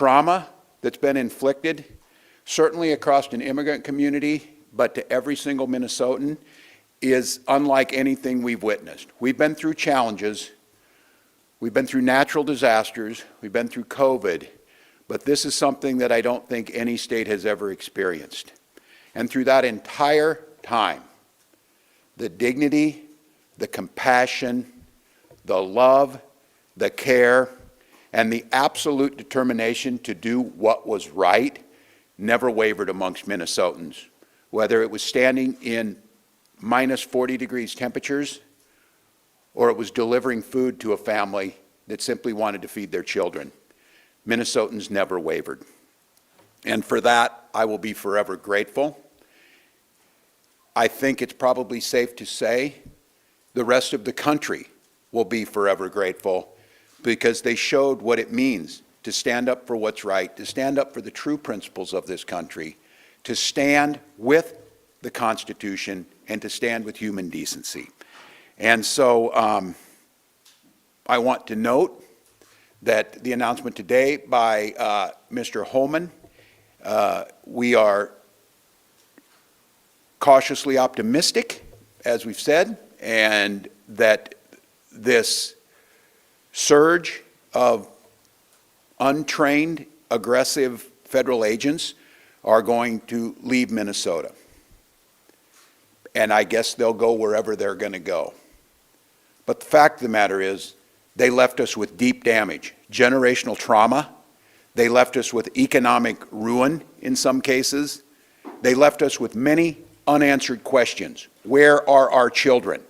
trauma that's been inflicted, certainly across an immigrant community, but to every single Minnesotan, is unlike anything we've witnessed. We've been through challenges, we've been through natural disasters, we've been through COVID, but this is something that I don't think any state has ever experienced. And through that entire time, the dignity, the compassion, the love, the care, and the absolute determination to do what was right never wavered amongst Minnesotans, whether it was standing in minus 40 degrees temperatures or it was delivering food to a family that simply wanted to feed their children. Minnesotans never wavered. And for that, I will be forever grateful. I think it's probably safe to say the rest of the country will be forever grateful because they showed what it means to stand up for what's right, to stand up for the true principles of this country, to stand with the Constitution, and to stand with human decency. And so I want to note that the announcement today by Mr. Holman, we are cautiously optimistic, as we've said, and that this surge of untrained, aggressive federal agents are going to leave Minnesota. And I guess they'll go wherever they're going to go. But the fact of the matter is, they left us with deep damage, generational trauma. They left us with economic ruin in some cases. They left us with many unanswered questions. Where are our children?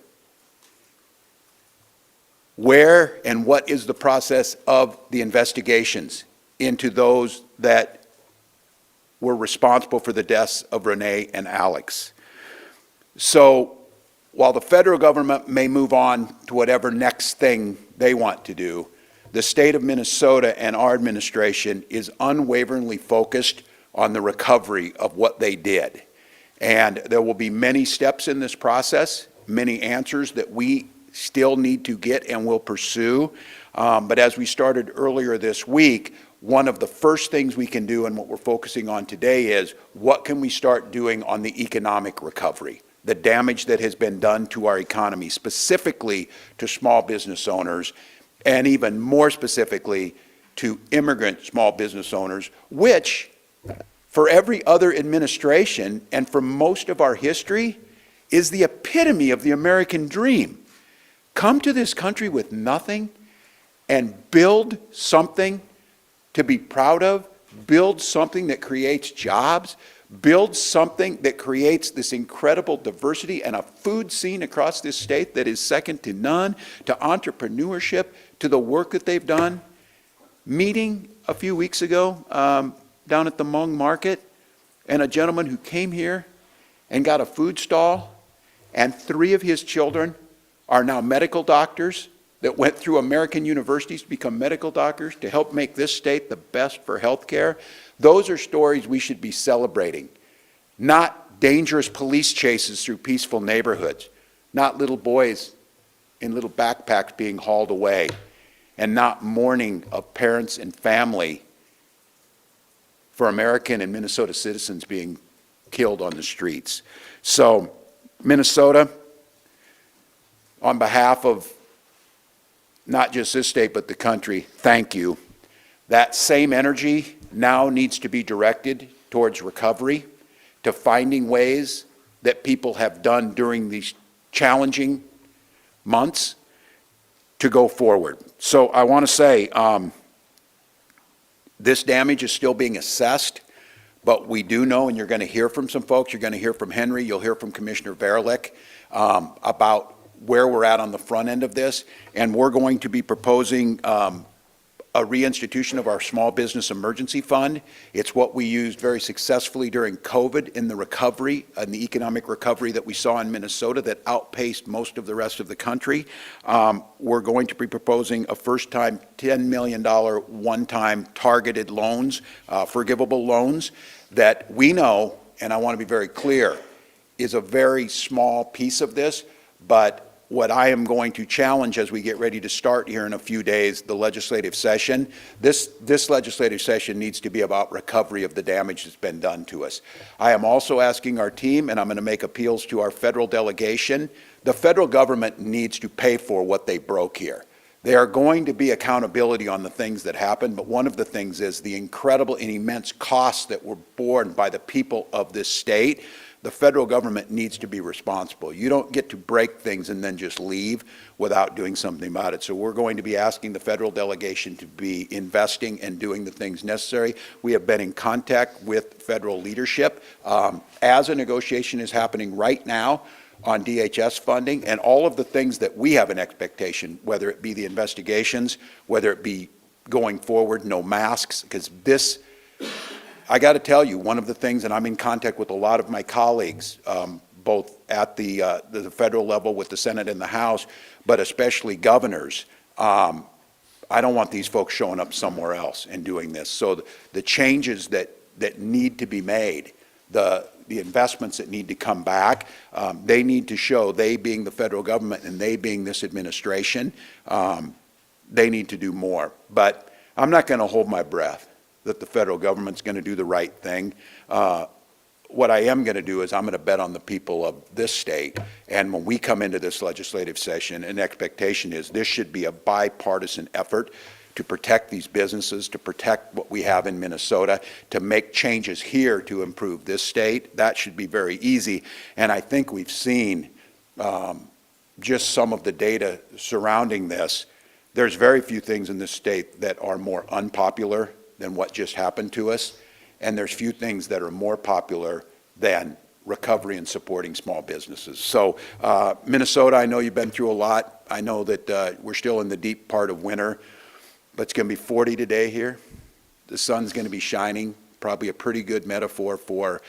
Where and what is the process of the investigations into those that were responsible for the deaths of Renee and Alex? So while the federal government may move on to whatever next thing they want to do, the state of Minnesota and our administration is unwaveringly focused on the recovery of what they did. And there will be many steps in this process, many answers that we still need to get and will pursue. But as we started earlier this week, one of the first things we can do and what we're focusing on today is what can we start doing on the economic recovery, the damage that has been done to our economy, specifically to small business owners, and even more specifically to immigrant small business owners, which for every other administration and for most of our history is the epitome of the American dream. Come to this country with nothing and build something to be proud of, build something that creates jobs, build something that creates this incredible diversity and a food scene across this state that is second to none, to entrepreneurship, to the work that they've done. Meeting a few weeks ago down at the Hmong Market, and a gentleman who came here and got a food stall, and 3 of his children are now medical doctors that went through American universities to become medical doctors to help make this state the best for health care. Those are stories we should be celebrating, not dangerous police chases through peaceful neighborhoods, not little boys in little backpacks being hauled away, and not mourning of parents and family for American and Minnesota citizens being killed on the streets. So, Minnesota, on behalf of not just this state but the country, thank you. That same energy now needs to be directed towards recovery, to finding ways that people have done during these challenging months to go forward. So I want to say this damage is still being assessed, but we do know, and you're going to hear from some folks, you're going to hear from Henry, you'll hear from Commissioner Varilek about where we're at on the front end of this, and we're going to be proposing a reinstitution of our Small Business Emergency Fund. It's what we used very successfully during COVID in the recovery and the economic recovery that we saw in Minnesota that outpaced most of the rest of the country. We're going to be proposing a first-time $10 million one-time targeted loans, forgivable loans that we know, and I want to be very clear, is a very small piece of this, but what I am going to challenge as we get ready to start here in a few days, the legislative session, this legislative session needs to be about recovery of the damage that's been done to us. I am also asking our team, and I'm going to make appeals to our federal delegation, the federal government needs to pay for what they broke here. There are going to be accountability on the things that happened, but one of the things is the incredible and immense costs that were borne by the people of this state. The federal government needs to be responsible. You don't get to break things and then just leave without doing something about it. So we're going to be asking the federal delegation to be investing and doing the things necessary. We have been in contact with federal leadership as a negotiation is happening right now on DHS funding and all of the things that we have an expectation, whether it be the investigations, whether it be going forward, no masks, because this, I got to tell you, one of the things, and I'm in contact with a lot of my colleagues, both at the federal level with the Senate and the House, but especially governors. I don't want these folks showing up somewhere else and doing this. So the changes that need to be made, the investments that need to come back, they need to show, they being the federal government and they being this administration, they need to do more. But I'm not going to hold my breath that the federal government's going to do the right thing. What I am going to do is I'm going to bet on the people of this state, and when we come into this legislative session, an expectation is this should be a bipartisan effort to protect these businesses, to protect what we have in Minnesota, to make changes here to improve this state. That should be very easy, and I think we've seen just some of the data surrounding this. There's very few things in this state that are more unpopular than what just happened to us, and there's few things that are more popular than recovery and supporting small businesses. So Minnesota, I know you've been through a lot. I know that we're still in the deep part of winter, but it's going to be 40 today here. The sun's going to be shining, probably a pretty good metaphor for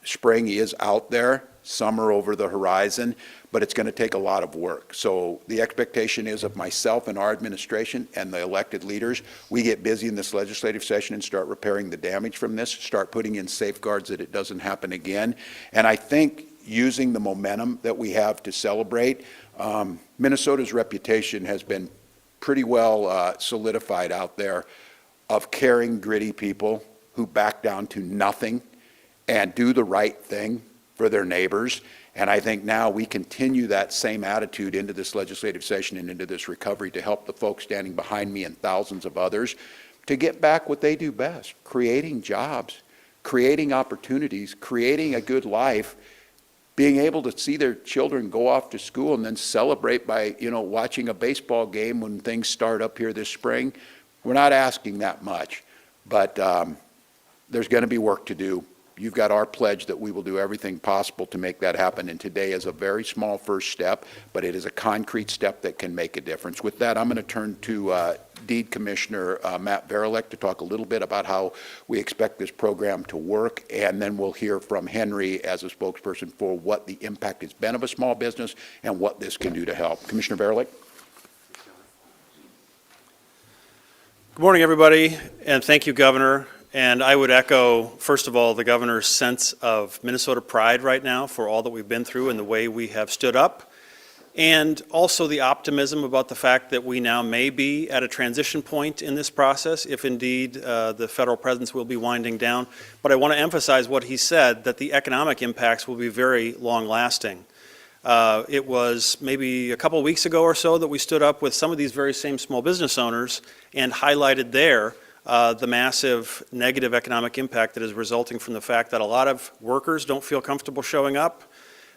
spring is out there, summer over the horizon, but it's going to take a lot of work. So the expectation is of myself and our administration and the elected leaders, we get busy in this legislative session and start repairing the damage from this, start putting in safeguards that it doesn't happen again. And I think using the momentum that we have to celebrate, Minnesota's reputation has been pretty well solidified out there of caring, gritty people who back down to nothing and do the right thing for their neighbors. And I think now we continue that same attitude into this legislative session and into this recovery to help the folks standing behind me and thousands of others to get back what they do best, creating jobs, creating opportunities, creating a good life, being able to see their children go off to school and then celebrate by, watching a baseball game when things start up here this spring. We're not asking that much, but there's going to be work to do. You've got our pledge that we will do everything possible to make that happen, and today is a very small first step, but it is a concrete step that can make a difference. With that, I'm going to turn to Deed Commissioner Matt Varilek to talk a little bit about how we expect this program to work, and then we'll hear from Henry as a spokesperson for what the impact has been of a small business and what this can do to help. Commissioner Varilek. Good morning, everybody, and thank you, Governor. And I would echo, first of all, the Governor's sense of Minnesota pride right now for all that we've been through and the way we have stood up, and also the optimism about the fact that we now may be at a transition point in this process, if indeed the federal presence will be winding down. But I want to emphasize what he said, that the economic impacts will be very long-lasting. It was maybe a couple of weeks ago or so that we stood up with some of these very same small business owners and highlighted there the massive negative economic impact that is resulting from the fact that a lot of workers don't feel comfortable showing up,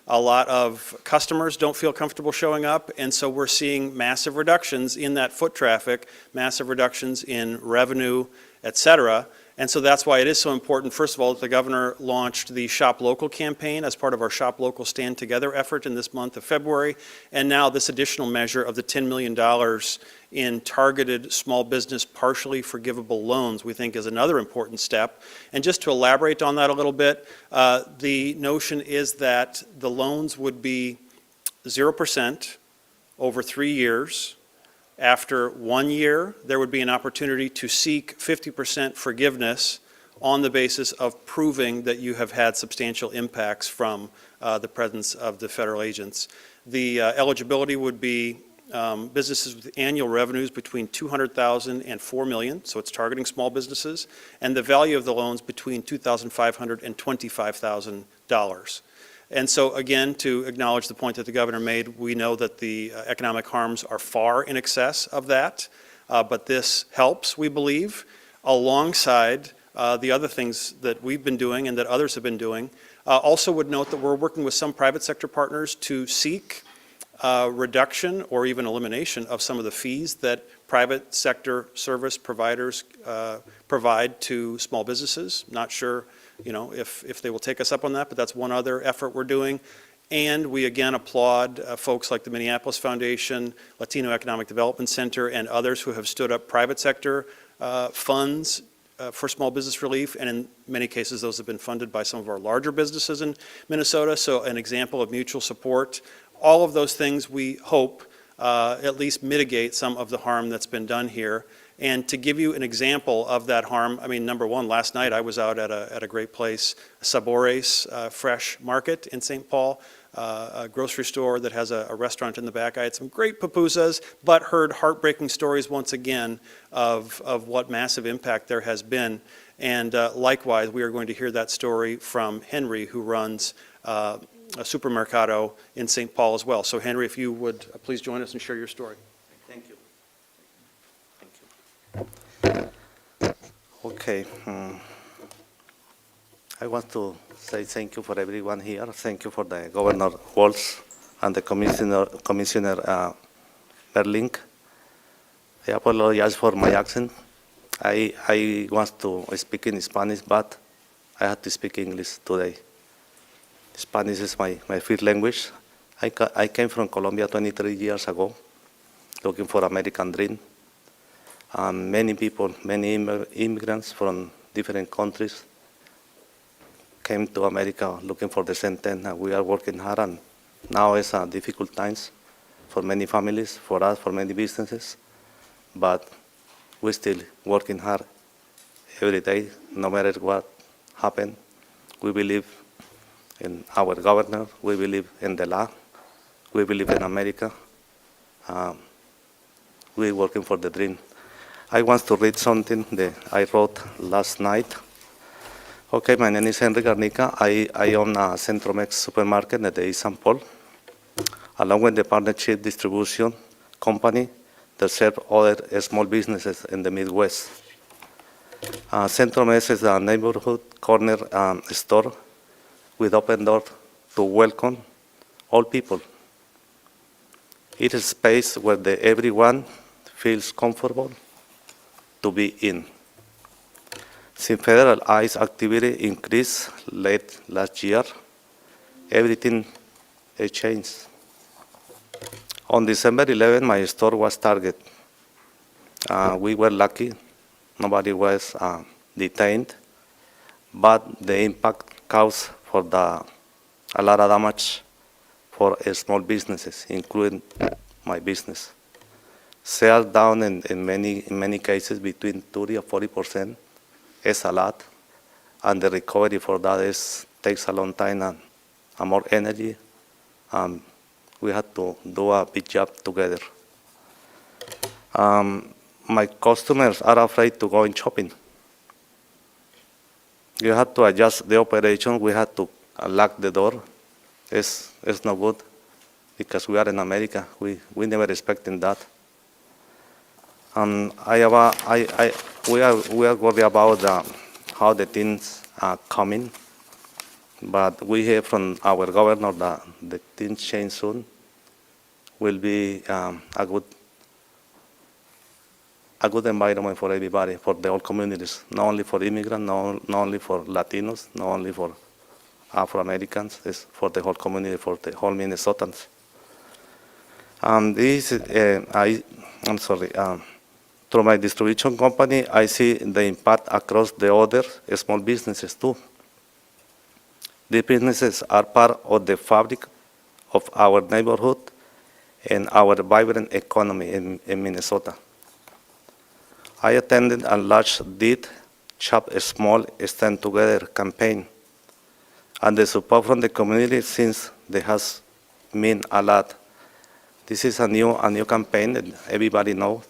a lot of customers don't feel comfortable showing up, and so we're seeing massive reductions in that foot traffic, massive reductions in revenue, et cetera. And so that's why it is so important, first of all, that the Governor launched the Shop Local campaign as part of our Shop Local Stand Together effort in this month of February, and now this additional measure of the $10 million in targeted small business partially forgivable loans we think is another important step. And just to elaborate on that a little bit, the notion is that the loans would be 0% over 3 years. After 1 year, there would be an opportunity to seek 50% forgiveness on the basis of proving that you have had substantial impacts from the presence of the federal agents. The eligibility would be businesses with annual revenues between $200,000 and $4 million, so it's targeting small businesses, and the value of the loans between $2,500 and $25,000. And so again, to acknowledge the point that the governor made, we know that the economic harms are far in excess of that, but this helps, we believe, alongside the other things that we've been doing and that others have been doing. Also would note that we're working with some private sector partners to seek reduction or even elimination of some of the fees that private sector service providers provide to small businesses. Not sure, if they will take us up on that, but that's one other effort we're doing. And we again applaud folks like the Minneapolis Foundation, Latino Economic Development Center, and others who have stood up private sector funds for small business relief, and in many cases those have been funded by some of our larger businesses in Minnesota, so an example of mutual support. All of those things we hope at least mitigate some of the harm that's been done here. And to give you an example of that harm, number one, last night I was out at a great place, Sabores Fresh Market in St. Paul, a grocery store that has a restaurant in the back. I had some great pupusas, but heard heartbreaking stories once again of what massive impact there has been. And likewise, we are going to hear that story from Henry, who runs a supermercado in St. Paul as well. So Henry, if you would please join us and share your story. Thank you. Okay. I want to say thank you for everyone here. Thank you for the Governor Walz and the Commissioner Berlink. I apologize for my accent. I want to speak in Spanish, but I had to speak English today. Spanish is my first language. I came from Colombia 23 years ago, looking for American dream. Many people, many immigrants from different countries came to America looking for the same thing, and we are working hard, and now it's difficult times for many families, for us, for many businesses, but we're still working hard every day, no matter what happens. We believe in our governor, we believe in the law, we believe in America. We're working for the dream. I want to read something that I wrote last night. Okay, my name is Henry Garnica. I own a Centromex supermarket at the East St. Paul, along with the partnership distribution company that serve other small businesses in the Midwest. Centromex is a neighborhood corner store with open door to welcome all people. It is a space where everyone feels comfortable to be in. Since federal ICE activity increased late last year, everything has changed. On December 11, my store was targeted. We were lucky, nobody was detained, but the impact caused for a lot of damage for small businesses, including my business. Sales down in many cases between 30 or 40%. Is a lot, and the recovery for that takes a long time and more energy. We had to do a big job together. My customers are afraid to go in shopping. You have to adjust the operation. We had to lock the door. It's not good because we are in America. We never expected that. We are worried about how the things are coming, but we hear from our governor that the things change soon. Will be a good environment for everybody, for the whole communities, not only for immigrants, not only for Latinos, not only for Afro-Americans, it's for the whole community, for the whole Minnesotans. Through my distribution company, I see the impact across the other small businesses too. These businesses are part of the fabric of our neighborhood and our vibrant economy in Minnesota. I attended a large deed Shop Small Stand Together campaign. And the support from the community since they has mean a lot. This is a new campaign that everybody knows.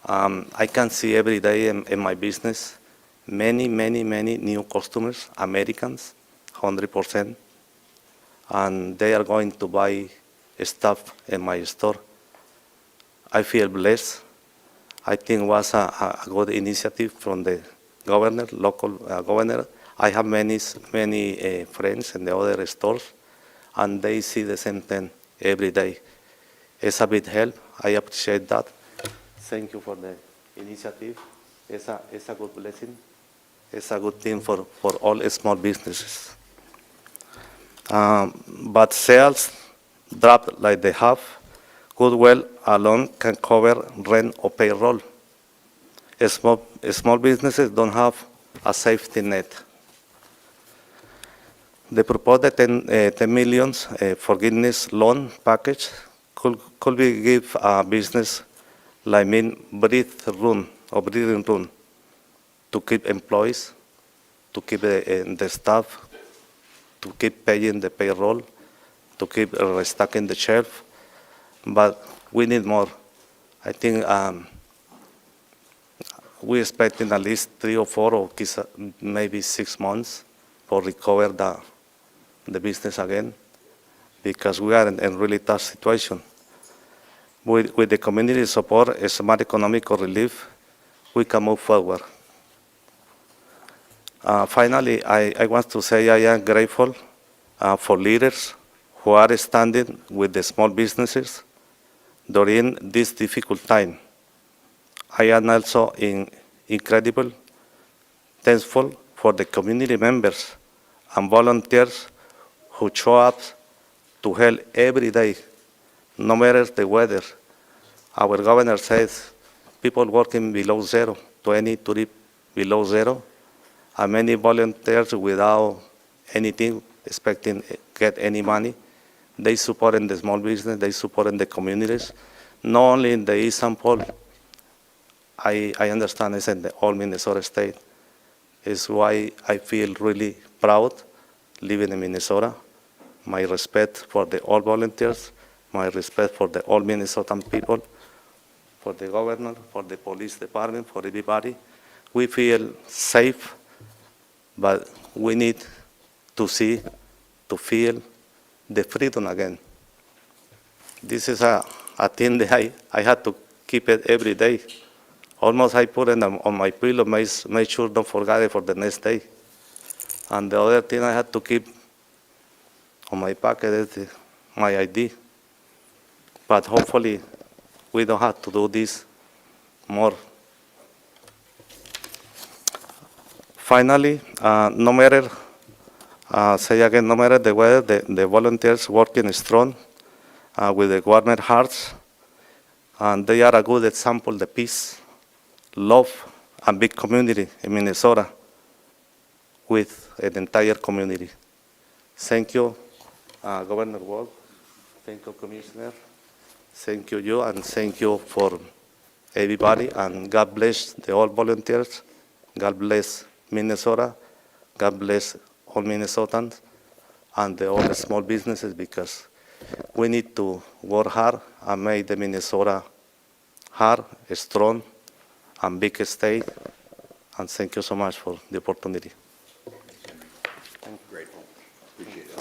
I can see every day in my business many new customers, Americans, 100%, and they are going to buy stuff in my store. I feel blessed. I think it was a good initiative from the governor, local governor. I have many friends in the other stores, and they see the same thing every day. It's a big help. I appreciate that. Thank you for the initiative. It's a good blessing. It's a good thing for all small businesses. But sales drop like they have. Goodwill alone can cover rent or payroll. Small businesses don't have a safety net. The proposed 10 million forgiveness loan package could be give a business like breathing room to keep employees, to keep the staff, to keep paying the payroll, to keep restocking the shelf. But we need more. I think we're expecting at least 3 or 4 or maybe 6 months for recover the business again, because we are in a really tough situation. With the community support and smart economic relief, we can move forward. Finally, I want to say I am grateful for leaders who are standing with the small businesses during this difficult time. I am also incredibly thankful for the community members and volunteers who show up to help every day, no matter the weather. Our governor says people working below zero, 23 below zero, and many volunteers without anything expecting get any money. They support in the small business, they support in the communities, not only in the East St. Paul. I understand it's in the whole Minnesota state. It's why I feel really proud living in Minnesota. My respect for the all volunteers, my respect for the all Minnesotan people, for the governor, for the police department, for everybody. We feel safe, but we need to feel the freedom again. This is a thing that I had to keep it every day. Almost I put it on my pillow, make sure don't forget it for the next day. And the other thing I had to keep on my pocket is my ID. But hopefully we don't have to do this more. Finally, no matter the weather, the volunteers working strong with the warmer hearts, and they are a good example, the peace, love, and big community in Minnesota with an entire community. Thank you, Governor Wolf. Thank you, Commissioner. Thank you, and thank you for everybody, and God bless the all volunteers. God bless Minnesota. God bless all Minnesotans and all the small businesses, because we need to work hard and make the Minnesota hard, strong, and big state. And thank you so much for the opportunity. Grateful. Appreciate it.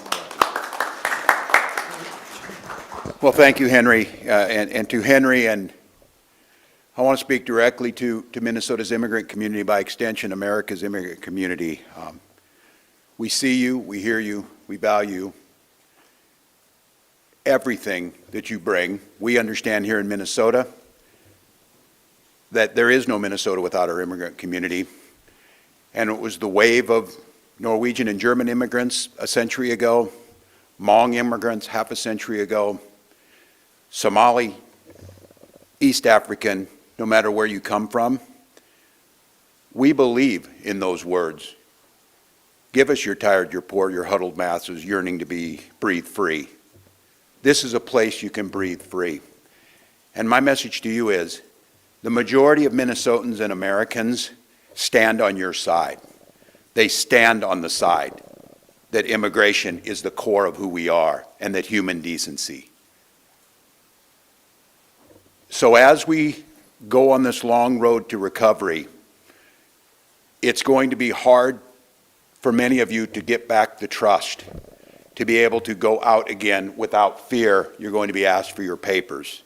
Well, thank you, Henry. And to Henry, and I want to speak directly to Minnesota's immigrant community, by extension, America's immigrant community. We see you, we hear you, we value everything that you bring. We understand here in Minnesota that there is no Minnesota without our immigrant community. And it was the wave of Norwegian and German immigrants a century ago, Hmong immigrants half a century ago, Somali, East African, no matter where you come from. We believe in those words. Give us your tired, your poor, your huddled masses yearning to be breathe free. This is a place you can breathe free. And my message to you is, the majority of Minnesotans and Americans stand on your side. They stand on the side that immigration is the core of who we are and that human decency. So as we go on this long road to recovery, it's going to be hard for many of you to get back the trust, to be able to go out again without fear you're going to be asked for your papers,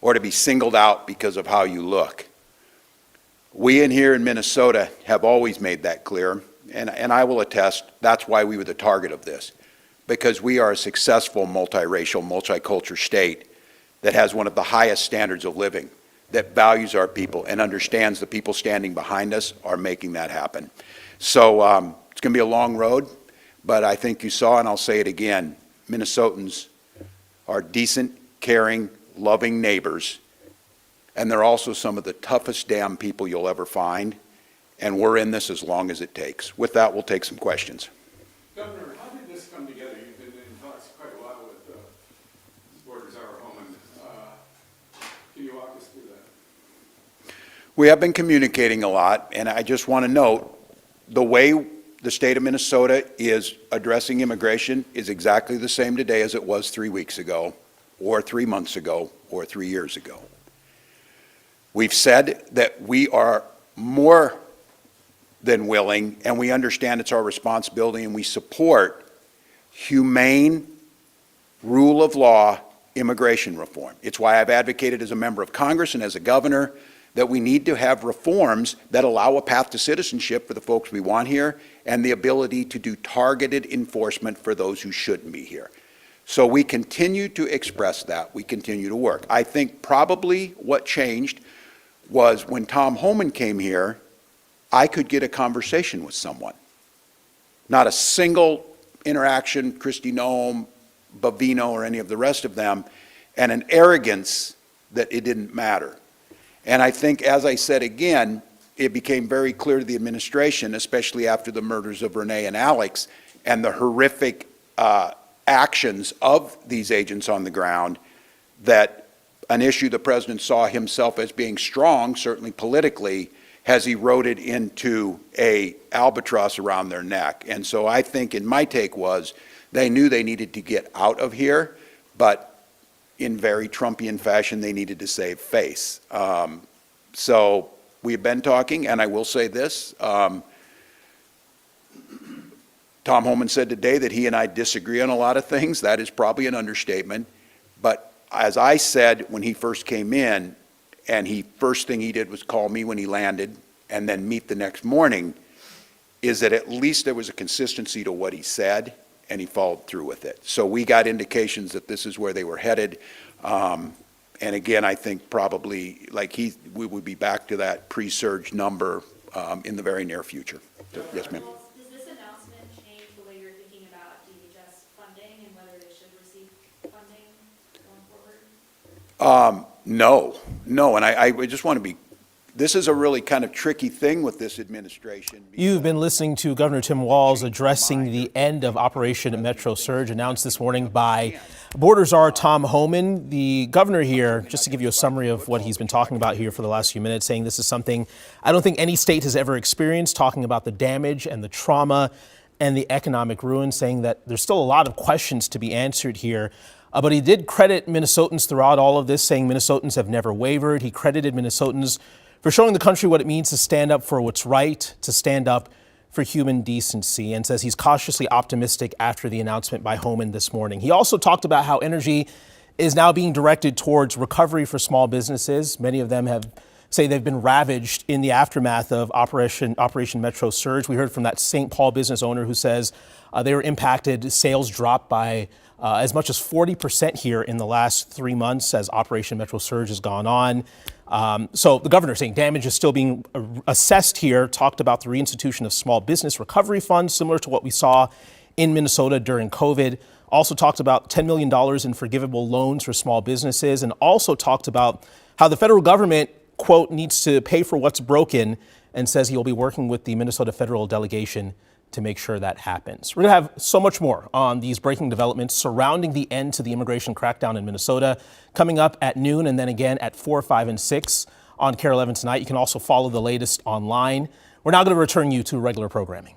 or to be singled out because of how you look. We in here in Minnesota have always made that clear, and I will attest, that's why we were the target of this, because we are a successful multiracial, multicultural state that has one of the highest standards of living, that values our people and understands the people standing behind us are making that happen. So it's going to be a long road, but I think you saw, and I'll say it again, Minnesotans are decent, caring, loving neighbors, and they're also some of the toughest damn people you'll ever find, and we're in this as long as it takes. With that, we'll take some questions. Governor, how did this come together? You've been in talks quite a while with Borders Our Home, and can you walk us through that? We have been communicating a lot, and I just want to note, the way the state of Minnesota is addressing immigration is exactly the same today as it was 3 weeks ago, or 3 months ago, or 3 years ago. We've said that we are more than willing, and we understand it's our responsibility, and we support humane, rule of law immigration reform. It's why I've advocated as a member of Congress and as a governor that we need to have reforms that allow a path to citizenship for the folks we want here and the ability to do targeted enforcement for those who shouldn't be here. So we continue to express that. We continue to work. I think probably what changed was when Tom Homan came here, I could get a conversation with someone. Not a single interaction, Kristi Noem, Bavino, or any of the rest of them, and an arrogance that it didn't matter. And I think, as I said again, it became very clear to the administration, especially after the murders of Renee and Alex, and the horrific actions of these agents on the ground, that an issue the president saw himself as being strong, certainly politically, has eroded into a albatross around their neck. And so I think, in my take was, they knew they needed to get out of here, but in very Trumpian fashion, they needed to save face. So we've been talking, and I will say this, Tom Homan said today that he and I disagree on a lot of things. That is probably an understatement. But as I said when he first came in, and first thing he did was call me when he landed and then meet the next morning, is that at least there was a consistency to what he said, and he followed through with it. So we got indications that this is where they were headed. And again, I think probably we would be back to that pre-surge number in the very near future. Yes, ma'am. Well, does this announcement change the way you're thinking about DHS funding and whether they should receive funding going forward? No, and I just want to be, this is a really kind of tricky thing with this administration. You've been listening to Governor Tim Walz addressing the end of Operation Metro Surge, announced this morning by Border Czar Tom Homan. The governor here, just to give you a summary of what he's been talking about here for the last few minutes, saying this is something I don't think any state has ever experienced, talking about the damage and the trauma and the economic ruin, saying that there's still a lot of questions to be answered here. But he did credit Minnesotans throughout all of this, saying Minnesotans have never wavered. He credited Minnesotans for showing the country what it means to stand up for what's right, to stand up for human decency, and says he's cautiously optimistic after the announcement by Homan this morning. He also talked about how energy is now being directed towards recovery for small businesses. Many of them say they've been ravaged in the aftermath of Operation Metro Surge. We heard from that St. Paul business owner who says they were impacted. Sales dropped by as much as 40% here in the last 3 months as Operation Metro Surge has gone on. So the governor saying damage is still being assessed here, talked about the reinstitution of small business recovery funds, similar to what we saw in Minnesota during COVID. Also talked about $10 million in forgivable loans for small businesses, and also talked about how the federal government, quote, needs to pay for what's broken, and says he'll be working with the Minnesota federal delegation to make sure that happens. We're going to have so much more on these breaking developments surrounding the end to the immigration crackdown in Minnesota coming up at noon, and then again at 4, 5, and 6 on KARE 11 tonight. You can also follow the latest online. We're now going to return you to regular programming.